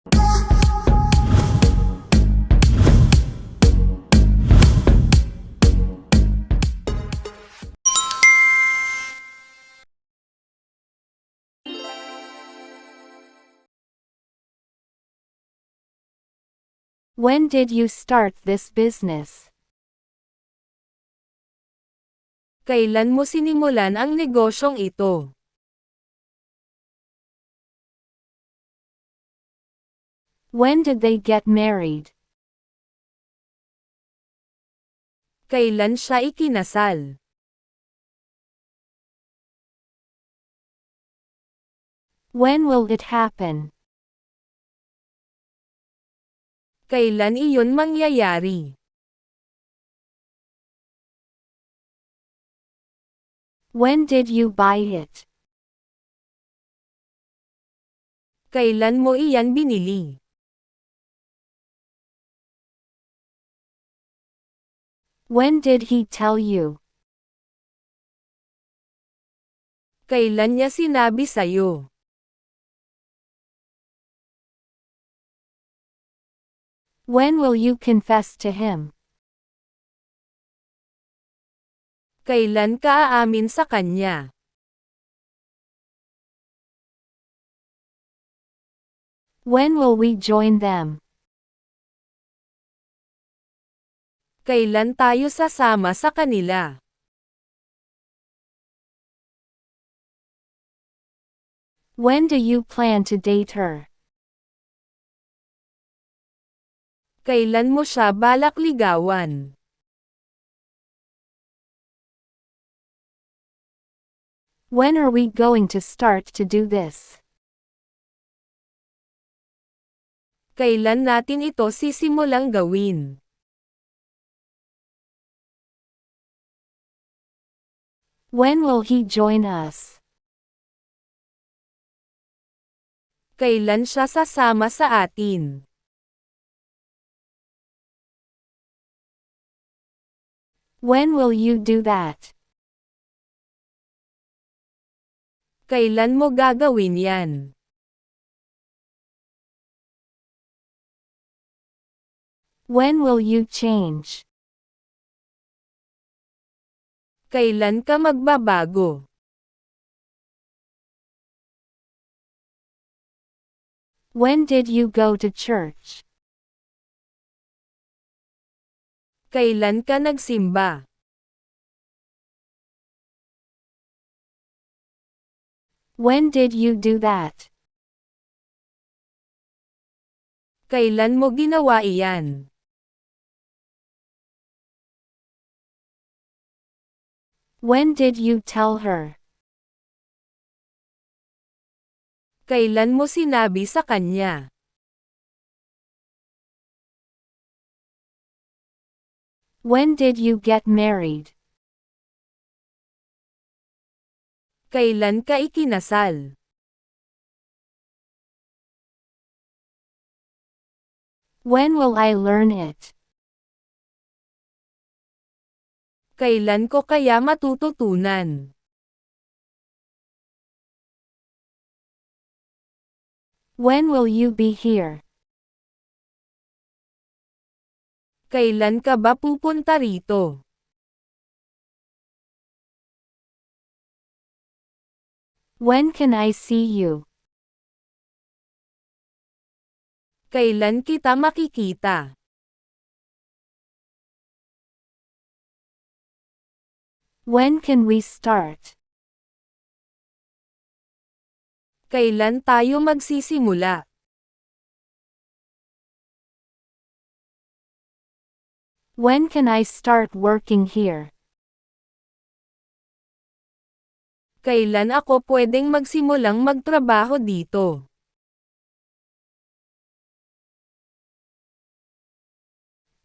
When did you start this business? Kailan mo sinimulan ang negosyong ito? When did they get married? Kailan siya ikinasal? When will it happen? Kailan iyon mangyayari? When did you buy it? Kailan mo iyan binili? When did he tell you? Kailan niya sinabi sa'yo? When will you confess to him? Kailan ka aamin sa kanya? When will we join them? Kailan tayo sasama sa kanila? When do you plan to date her? Kailan mo siya balak ligawan? When are we going to start to do this? Kailan natin ito sisimulang gawin? When will he join us? Kailan siya sasama sa atin? When will you do that? Kailan mo gagawin yan? When will you change? Kailan ka magbabago? When did you go to church? Kailan ka nagsimba? When did you do that? Kailan mo ginawa iyan? When did you tell her? Kailan mo sinabi sa kanya? When did you get married? Kailan ka ikinasal? When will I learn it? Kailan ko kaya matututunan? When will you be here? Kailan ka ba pupunta rito? When can I see you? Kailan kita makikita? When can we start? Kailan tayo magsisimula? When can I start working here? Kailan ako pwedeng magsimulang magtrabaho dito?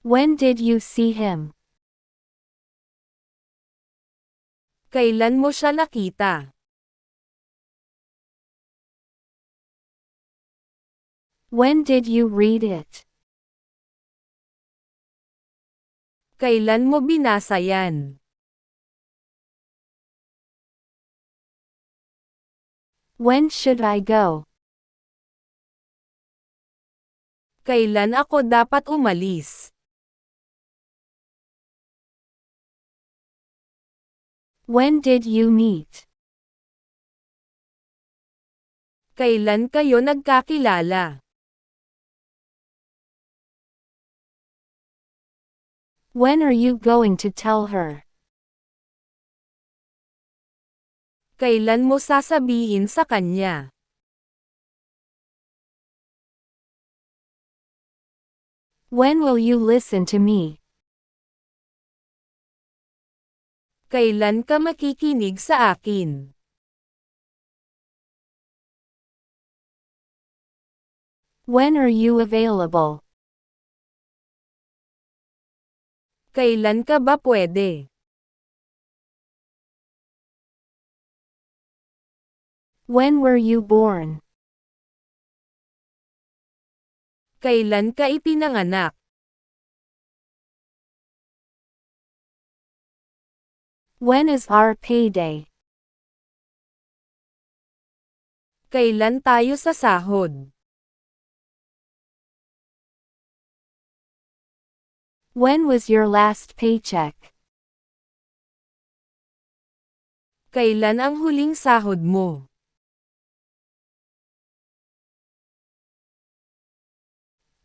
When did you see him? Kailan mo siya nakita? When did you read it? Kailan mo binasa yan? When should I go? Kailan ako dapat umalis? When did you meet? Kailan kayo nagkakilala? When are you going to tell her? Kailan mo sasabihin sa kanya? When will you listen to me? Kailan ka makikinig sa akin? When are you available? Kailan ka ba pwede? When were you born? Kailan ka ipinanganak? When is our payday? Kailan tayo sasahod? When was your last paycheck? Kailan ang huling sahod mo?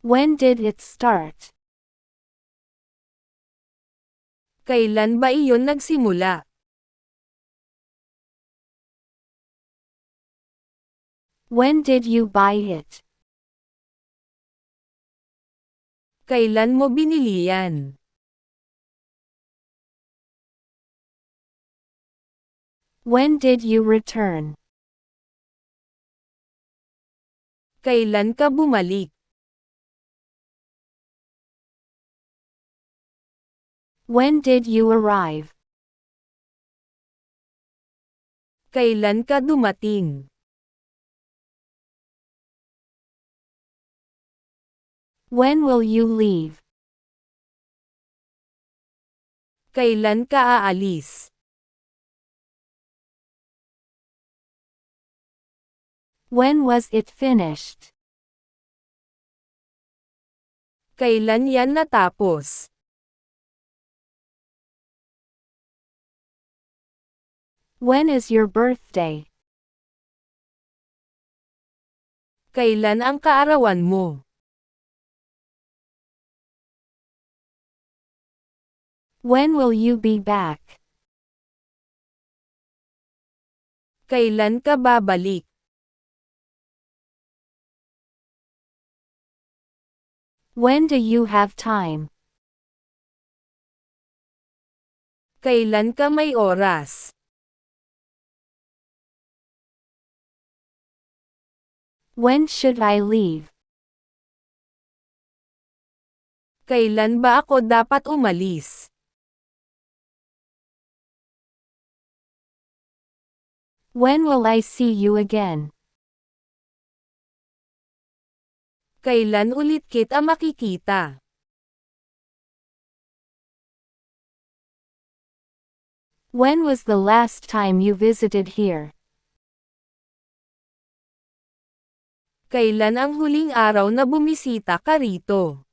When did it start? Kailan ba iyon nagsimula? When did you buy it? Kailan mo binili yan? When did you return? Kailan ka bumalik? When did you arrive? Kailan ka dumating? When will you leave? Kailan ka aalis? When was it finished? Kailan yan natapos? When is your birthday? Kailan ang kaarawan mo? When will you be back? Kailan ka babalik? When do you have time? Kailan ka may oras? When should I leave? Kailan ba ako dapat umalis? When will I see you again? Kailan ulit kita makikita? When was the last time you visited here? Kailan ang huling araw na bumisita ka rito?